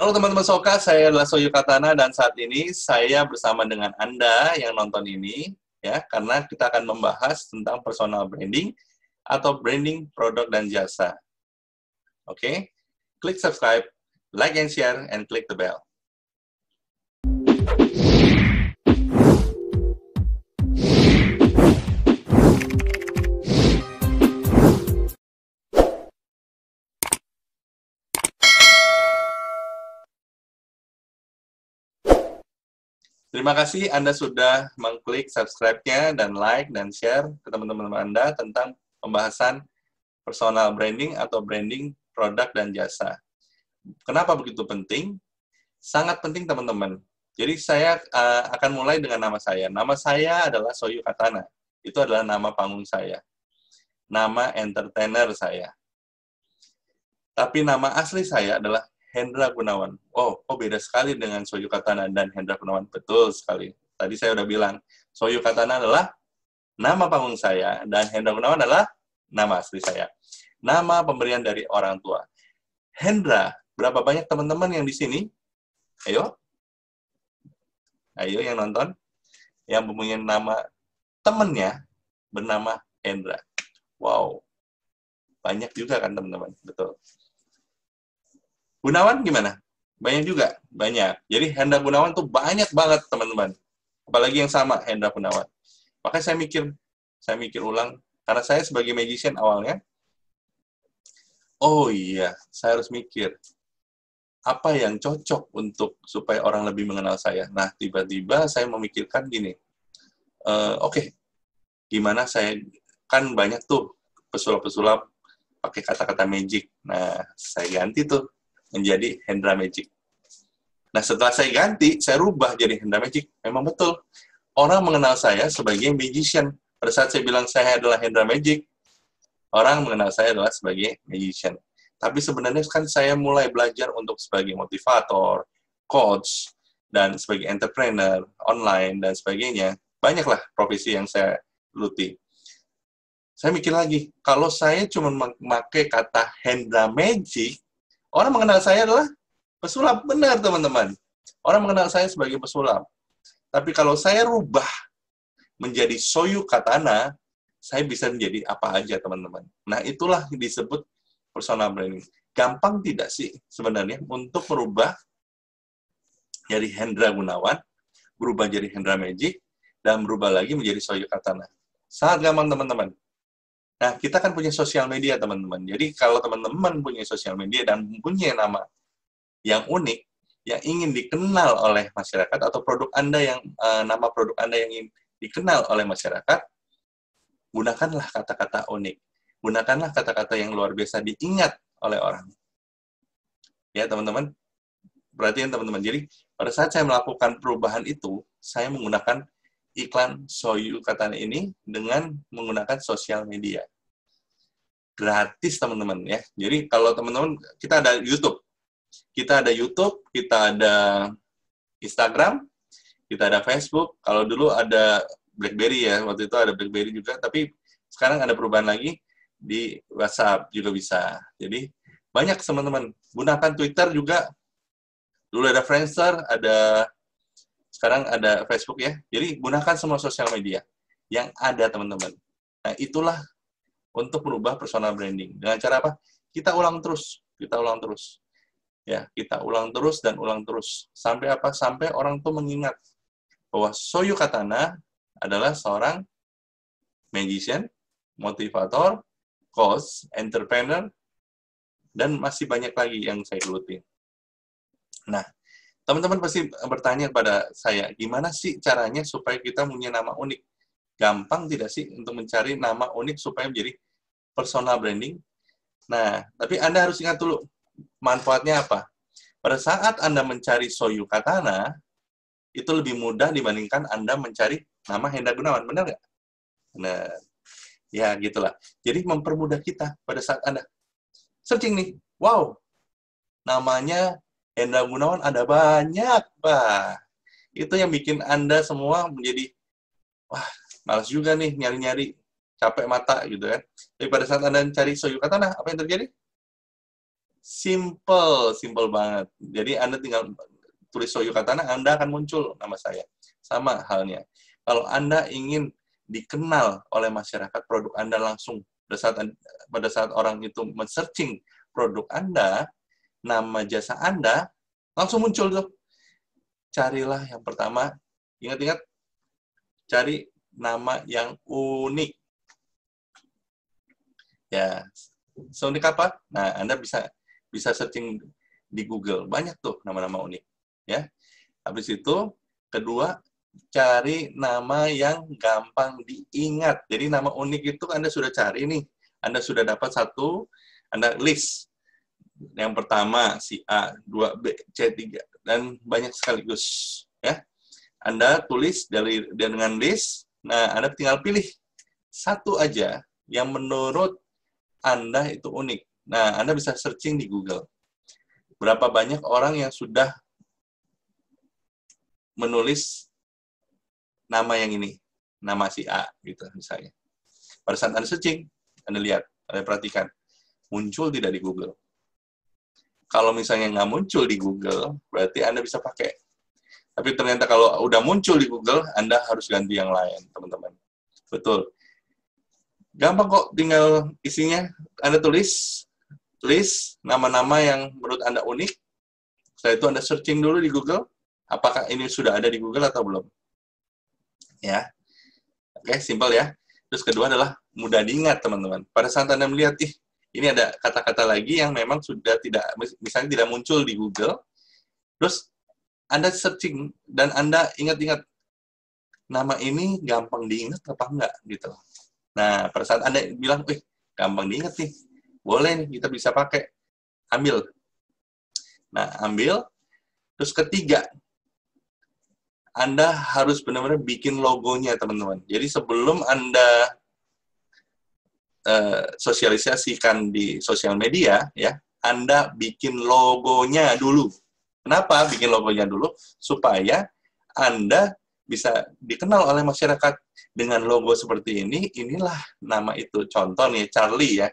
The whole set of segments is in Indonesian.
Halo teman-teman Soka, saya adalah Soyu Katana dan saat ini saya bersama dengan Anda yang nonton ini ya, karena kita akan membahas tentang personal branding atau branding produk dan jasa. Oke, klik subscribe, like and share, and click the bell. Terima kasih Anda sudah mengklik subscribe-nya dan like dan share ke teman-teman Anda tentang pembahasan personal branding atau branding produk dan jasa. Kenapa begitu penting? Sangat penting teman-teman. Jadi saya akan mulai dengan nama saya. Nama saya adalah Soyu Katana. Itu adalah nama panggung saya. Nama entertainer saya. Tapi nama asli saya adalah Hendra Gunawan. Oh, beda sekali dengan Soyu Katana dan Hendra Gunawan. Betul sekali. Tadi saya udah bilang, Soyu Katana adalah nama panggung saya, dan Hendra Gunawan adalah nama asli saya. Nama pemberian dari orang tua. Hendra, berapa banyak teman-teman yang di sini? Ayo. Ayo yang nonton. Yang mempunyai nama temannya bernama Hendra. Wow. Banyak juga kan teman-teman. Betul. Gunawan gimana? Banyak juga? Banyak. Jadi Hendra Gunawan tuh banyak banget teman-teman. Apalagi yang sama Hendra Gunawan. Makanya saya mikir ulang, karena saya sebagai magician awalnya, oh iya, saya harus mikir, apa yang cocok untuk supaya orang lebih mengenal saya. Nah, tiba-tiba saya memikirkan gini, oke, gimana saya, kan banyak tuh pesulap-pesulap pakai kata-kata magic. Nah, saya ganti tuh menjadi Hendra Magic. Nah, setelah saya ganti, saya rubah jadi Hendra Magic. Memang betul. Orang mengenal saya sebagai magician. Pada saat saya bilang saya adalah Hendra Magic, orang mengenal saya adalah sebagai magician. Tapi sebenarnya kan saya mulai belajar untuk sebagai motivator, coach, dan sebagai entrepreneur, online, dan sebagainya. Banyaklah profesi yang saya geluti. Saya mikir lagi, kalau saya cuma memakai kata Hendra Magic, orang mengenal saya adalah pesulap. Benar, teman-teman. Orang mengenal saya sebagai pesulap. Tapi kalau saya rubah menjadi Soyu Katana, saya bisa menjadi apa aja, teman-teman. Nah, itulah yang disebut personal branding. Gampang tidak sih sebenarnya untuk merubah dari Hendra Gunawan, berubah jadi Hendra Magic, dan berubah lagi menjadi Soyu Katana. Sangat gampang, teman-teman. Nah, kita kan punya sosial media, teman-teman. Jadi, kalau teman-teman punya sosial media dan punya nama yang unik, yang ingin dikenal oleh masyarakat, atau produk Anda yang, nama produk Anda yang ingin dikenal oleh masyarakat, gunakanlah kata-kata unik. Gunakanlah kata-kata yang luar biasa diingat oleh orang. Ya, teman-teman. Perhatian, teman-teman. Jadi, pada saat saya melakukan perubahan itu, saya menggunakan iklan Soyu Katana ini dengan menggunakan sosial media. Gratis, teman-teman, ya. Jadi, kalau teman-teman, kita ada YouTube. Kita ada Instagram, kita ada Facebook. Kalau dulu ada BlackBerry ya, waktu itu ada BlackBerry juga, tapi sekarang ada perubahan lagi, di WhatsApp juga bisa. Jadi, banyak, teman-teman. Gunakan Twitter juga. Dulu ada Friendster, sekarang ada Facebook ya. Jadi, gunakan semua sosial media yang ada, teman-teman. Nah, itulah untuk merubah personal branding. Dengan cara apa? Kita ulang terus. Ya, kita ulang terus dan ulang terus. Sampai apa? Sampai orang tuh mengingat bahwa Soyu Katana adalah seorang magician, motivator, coach, entrepreneur, dan masih banyak lagi yang saya geluti. Nah, teman-teman pasti bertanya kepada saya, gimana sih caranya supaya kita punya nama unik? Gampang tidak sih untuk mencari nama unik supaya menjadi personal branding? Nah, tapi Anda harus ingat dulu, manfaatnya apa? Pada saat Anda mencari Soyu Katana, itu lebih mudah dibandingkan Anda mencari nama Hendra Gunawan. Benar nggak? Nah, ya gitulah. Jadi mempermudah kita pada saat Anda searching nih. Wow, namanya Hendra Gunawan ada banyak, Pak. Itu yang bikin Anda semua menjadi, wah, malas juga nih nyari-nyari, capek mata gitu kan. Tapi pada saat Anda mencari Soyu Katana, apa yang terjadi? Simple banget. Jadi Anda tinggal tulis Soyu Katana, Anda akan muncul nama saya. Sama halnya. Kalau Anda ingin dikenal oleh masyarakat, produk Anda langsung pada saat orang itu men-searching produk Anda, nama jasa Anda, langsung muncul tuh. Carilah yang pertama, ingat-ingat, cari nama yang unik. Ya, seunik apa? Nah, Anda bisa searching di Google. Banyak tuh nama-nama unik. Ya. Habis itu, kedua, cari nama yang gampang diingat. Jadi nama unik itu Anda sudah cari nih. Anda sudah dapat satu, Anda list. Yang pertama, si A, 2B, C3, dan banyak sekaligus. Ya. Anda tulis dengan list, nah Anda tinggal pilih satu aja yang menurut Anda itu unik. Nah, Anda bisa searching di Google. Berapa banyak orang yang sudah menulis nama yang ini, nama si A, gitu misalnya. Pada saat Anda searching, Anda lihat, Anda perhatikan, muncul tidak di Google. Kalau misalnya nggak muncul di Google, berarti Anda bisa pakai. Tapi ternyata kalau udah muncul di Google, Anda harus ganti yang lain, teman-teman. Betul. Gampang kok, tinggal isinya Anda tulis list nama-nama yang menurut Anda unik. Setelah itu Anda searching dulu di Google, apakah ini sudah ada di Google atau belum. Ya. Oke, simpel ya. Terus kedua adalah mudah diingat, teman-teman. Pada saat Anda melihat, ini ada kata-kata lagi yang memang sudah misalnya tidak muncul di Google, terus Anda searching dan Anda ingat-ingat, nama ini gampang diingat apa enggak, gitu. Nah, pada saat Anda bilang, gampang diingat nih, boleh nih, kita bisa pakai. Ambil. Nah, ambil. Terus ketiga, Anda harus benar-benar bikin logonya, teman-teman. Jadi sebelum Anda sosialisasikan di sosial media, ya, Anda bikin logonya dulu. Kenapa bikin logonya dulu? Supaya Anda bisa dikenal oleh masyarakat dengan logo seperti ini, inilah nama itu. Contoh nih, Charlie ya.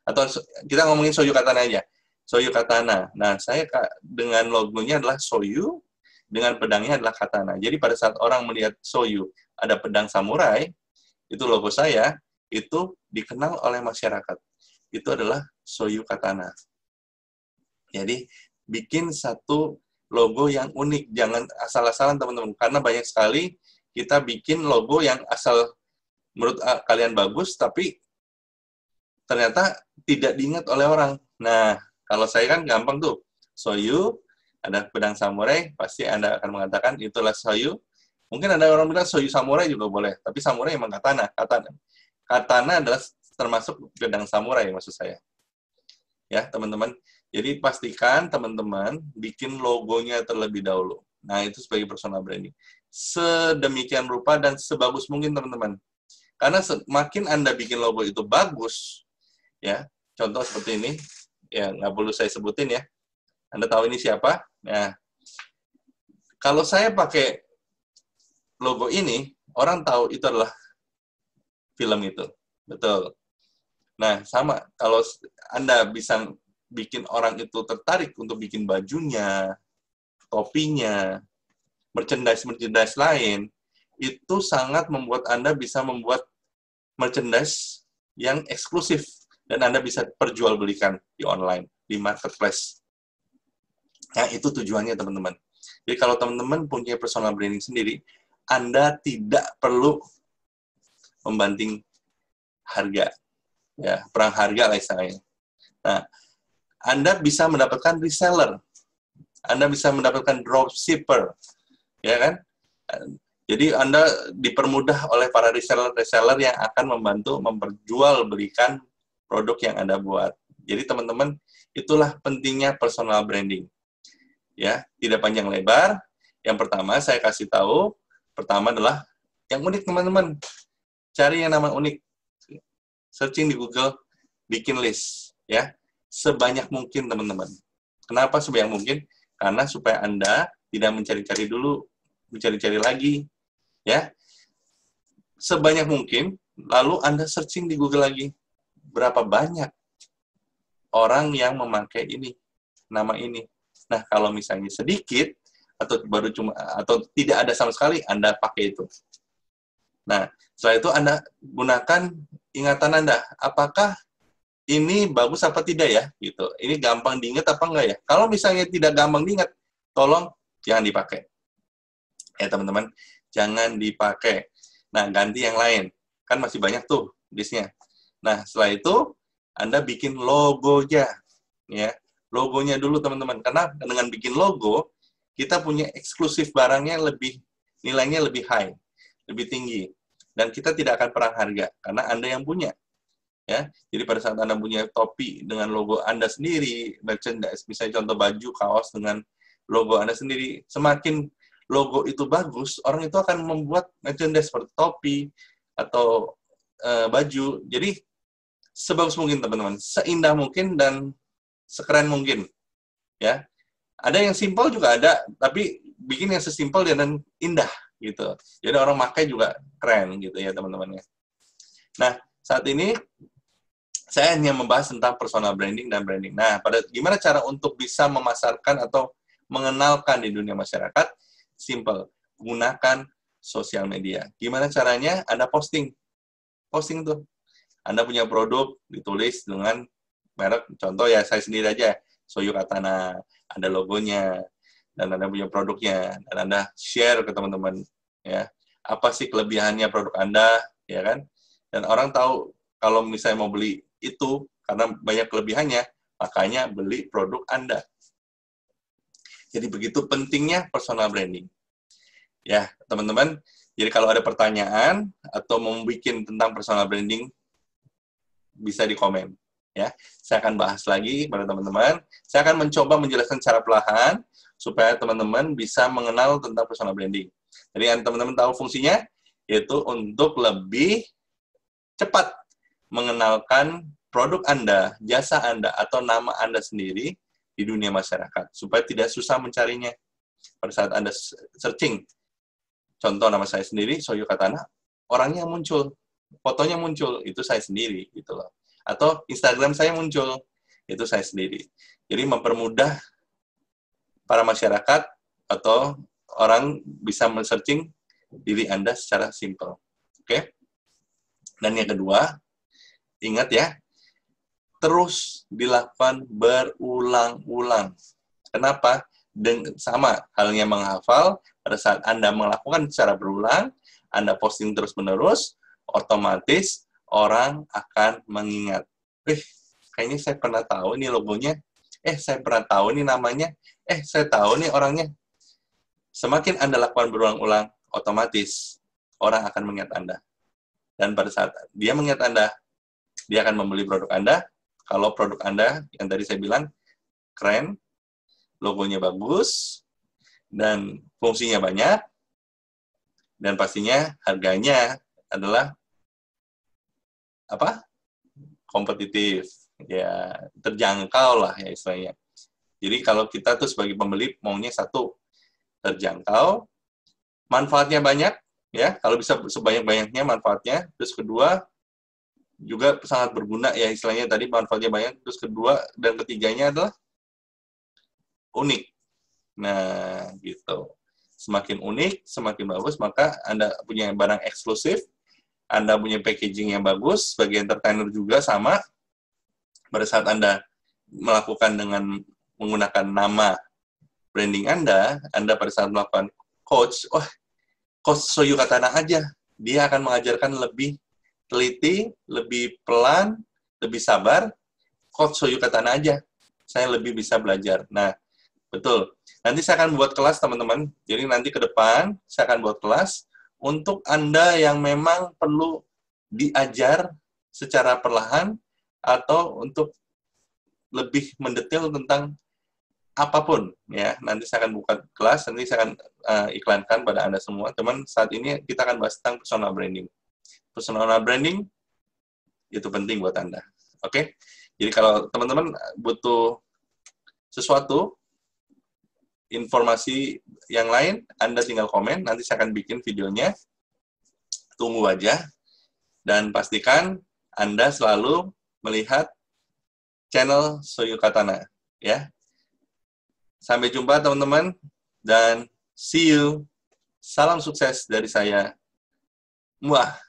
Atau kita ngomongin Soyu Katana aja. Soyu Katana. Nah, saya dengan logonya adalah Soyu, dengan pedangnya adalah Katana. Jadi pada saat orang melihat Soyu, ada pedang samurai, itu logo saya, itu dikenal oleh masyarakat. Itu adalah Soyu Katana. Jadi, bikin satu logo yang unik. Jangan asal-asalan, teman-teman. Karena banyak sekali kita bikin logo yang asal menurut kalian bagus, tapi ternyata tidak diingat oleh orang. Nah, kalau saya kan gampang tuh. Soyu, ada pedang samurai, pasti Anda akan mengatakan itulah Soyu. Mungkin ada orang bilang Soyu samurai juga boleh, tapi samurai memang katana. Katana adalah termasuk pedang samurai, maksud saya. Ya, teman-teman. Jadi pastikan teman-teman bikin logonya terlebih dahulu. Nah, itu sebagai personal branding. Sedemikian rupa dan sebagus mungkin, teman-teman. Karena semakin Anda bikin logo itu bagus, ya, contoh seperti ini, ya nggak perlu saya sebutin ya. Anda tahu ini siapa? Nah, kalau saya pakai logo ini, orang tahu itu adalah film itu. Betul. Nah, sama. Kalau Anda bisa bikin orang itu tertarik untuk bikin bajunya, topinya, merchandise lain, itu sangat membuat Anda bisa membuat merchandise yang eksklusif. Dan Anda bisa perjualbelikan di online, di marketplace. Nah, itu tujuannya, teman-teman. Jadi, kalau teman-teman punya personal branding sendiri, Anda tidak perlu membanting harga. Ya, perang harga lah istilahnya. Nah, Anda bisa mendapatkan reseller. Anda bisa mendapatkan dropshipper. Ya kan? Jadi, Anda dipermudah oleh para reseller-reseller yang akan membantu memperjualbelikan produk yang Anda buat. Jadi, teman-teman, itulah pentingnya personal branding. Ya, tidak panjang lebar. Yang pertama, saya kasih tahu, pertama adalah yang unik, teman-teman. Cari yang nama unik. Searching di Google, bikin list. Ya, sebanyak mungkin, teman-teman. Kenapa sebanyak mungkin? Karena supaya Anda tidak mencari-cari dulu, mencari-cari lagi. Ya, sebanyak mungkin, lalu Anda searching di Google lagi. Berapa banyak orang yang memakai ini, nama ini. Nah, kalau misalnya sedikit atau baru cuma atau tidak ada sama sekali, Anda pakai itu. Nah, setelah itu Anda gunakan ingatan Anda. Apakah ini bagus apa tidak ya? Gitu. Ini gampang diingat apa enggak ya? Kalau misalnya tidak gampang diingat, tolong jangan dipakai. Ya, teman-teman, jangan dipakai. Nah, ganti yang lain. Kan masih banyak tuh listnya. Nah, setelah itu Anda bikin logonya. Ya, logonya dulu, teman-teman. Karena dengan bikin logo, kita punya eksklusif barangnya nilainya lebih high, lebih tinggi. Dan kita tidak akan perang harga, karena Anda yang punya. Ya, jadi pada saat Anda punya topi dengan logo Anda sendiri, merchandise, misalnya contoh baju, kaos dengan logo Anda sendiri, semakin logo itu bagus, orang itu akan membuat merchandise seperti topi atau baju. Jadi sebagus mungkin, teman-teman, seindah mungkin dan sekeren mungkin. Ya, ada yang simpel juga ada, tapi bikin yang sesimpel dan indah gitu. Jadi orang pakai juga keren gitu ya, teman-teman. Nah, saat ini saya hanya membahas tentang personal branding dan branding. Nah, gimana cara untuk bisa memasarkan atau mengenalkan di dunia masyarakat? Simple, gunakan sosial media. Gimana caranya? Anda posting. Posting tuh. Anda punya produk, ditulis dengan merek, contoh ya saya sendiri aja, Soyu Katana, ada logonya, dan Anda punya produknya, dan Anda share ke teman-teman. Ya, apa sih kelebihannya produk Anda, ya kan? Dan orang tahu kalau misalnya mau beli itu karena banyak kelebihannya, makanya beli produk Anda. Jadi begitu pentingnya personal branding. Ya, teman-teman, jadi kalau ada pertanyaan atau mau bikin tentang personal branding, bisa di komen. Ya, saya akan bahas lagi pada teman-teman. Saya akan mencoba menjelaskan secara perlahan supaya teman-teman bisa mengenal tentang personal branding. Jadi teman-teman tahu fungsinya, yaitu untuk lebih cepat mengenalkan produk Anda, jasa Anda, atau nama Anda sendiri di dunia masyarakat, supaya tidak susah mencarinya. Pada saat Anda searching, contoh nama saya sendiri, Soyu Katana, orangnya muncul, fotonya muncul, itu saya sendiri, gitu loh. Atau Instagram saya muncul, itu saya sendiri. Jadi mempermudah para masyarakat atau orang bisa men-searching diri Anda secara simpel. Oke? Dan yang kedua, ingat ya, terus dilakukan berulang-ulang. Kenapa? Sama halnya menghafal, pada saat Anda melakukan secara berulang, Anda posting terus-menerus, otomatis orang akan mengingat. Kayaknya saya pernah tahu nih logonya. Saya pernah tahu nih namanya. Saya tahu nih orangnya. Semakin Anda lakukan berulang-ulang, otomatis orang akan mengingat Anda. Dan pada saat dia mengingat Anda, dia akan membeli produk Anda. Kalau produk Anda, yang tadi saya bilang, keren, logonya bagus, dan fungsinya banyak, dan pastinya harganya adalah kompetitif, ya terjangkau lah ya istilahnya. Jadi kalau kita tuh sebagai pembeli maunya satu, terjangkau, manfaatnya banyak, ya kalau bisa sebanyak-banyaknya manfaatnya. Terus kedua, juga sangat berguna ya istilahnya tadi manfaatnya banyak. Terus kedua dan ketiganya adalah unik. Nah, gitu. Semakin unik, semakin bagus, maka Anda punya barang eksklusif, Anda punya packaging yang bagus, sebagai entertainer juga sama. Pada saat Anda melakukan dengan menggunakan nama branding Anda pada saat melakukan coach Soyu Katana aja. Dia akan mengajarkan lebih teliti, lebih pelan, lebih sabar. Coach Soyu Katana aja. Saya lebih bisa belajar. Nah, betul. Nanti saya akan buat kelas, teman-teman. Jadi nanti ke depan, saya akan buat kelas untuk Anda yang memang perlu diajar secara perlahan atau untuk lebih mendetail tentang apapun. Ya, nanti saya akan buka kelas, nanti saya akan iklankan pada Anda semua. Teman, saat ini kita akan bahas tentang personal branding. Personal branding itu penting buat Anda. Oke? Jadi kalau teman-teman butuh sesuatu, informasi yang lain, Anda tinggal komen, nanti saya akan bikin videonya. Tunggu aja, dan pastikan Anda selalu melihat channel Soyo Katana. Ya. Sampai jumpa teman-teman, dan see you. Salam sukses dari saya. Muah.